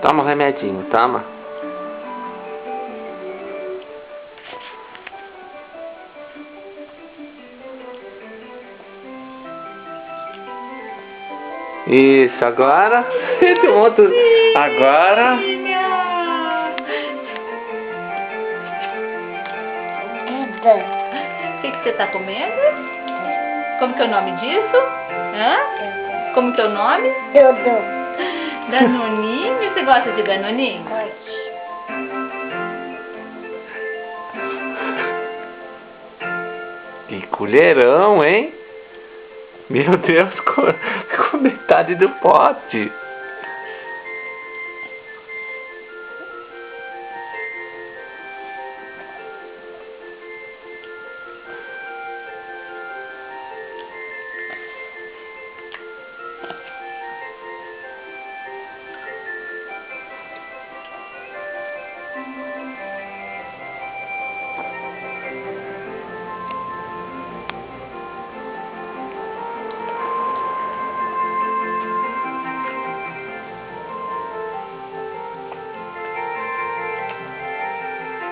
Toma o remedinho, toma. Isso, agora. Agora. O que você tá comendo? Como que é o nome disso? Hã? Como que é o nome? Danoninho? Você gosta de danoninho? Que colherão, hein? Meu Deus, com metade do pote.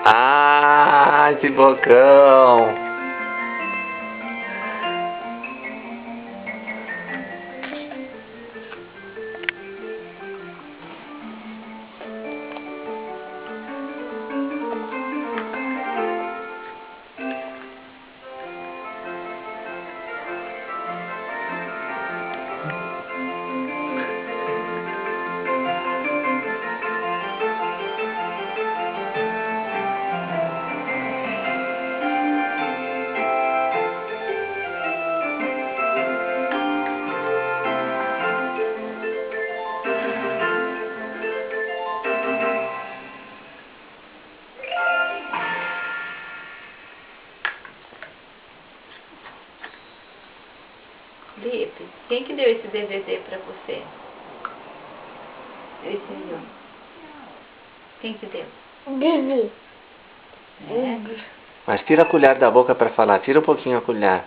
Ah, esse bocão. Lipe, quem que deu esse DVD pra você? Esse aí, ó. Quem que deu? Vivi. É. Mas tira a colher da boca pra falar. Tira um pouquinho a colher.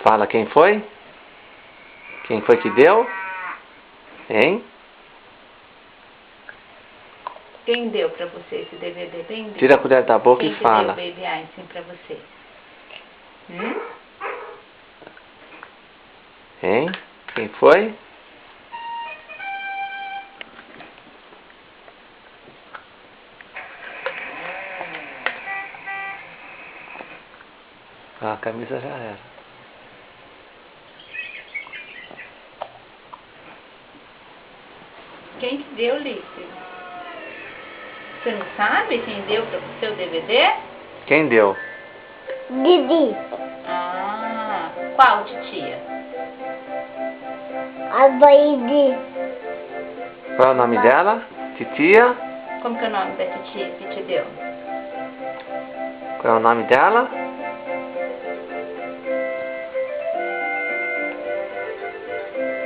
Fala quem foi? Quem foi que deu? Hein? Quem deu pra você esse DVD? Quem deu? Tira a colher da boca Quem e que fala. deu Baby Einstein pra você? Hein? Quem foi? Ah, a camisa já era. Quem que deu, Lipe? Você não sabe quem deu pra você o DVD? Quem deu? Vivi. Ah, qual titia? A Baby. Qual é o nome dela? Titia? Como que é o nome da titia que te deu? Qual é o nome dela?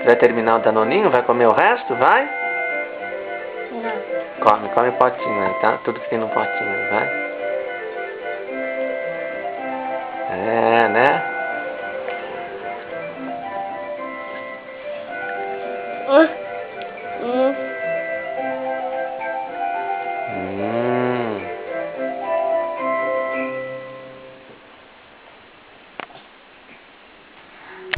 Vai terminar o danoninho? Vai comer o resto? Vai? Não. Come o potinho aí, tá? Tudo que tem no potinho aí, vai? É, né?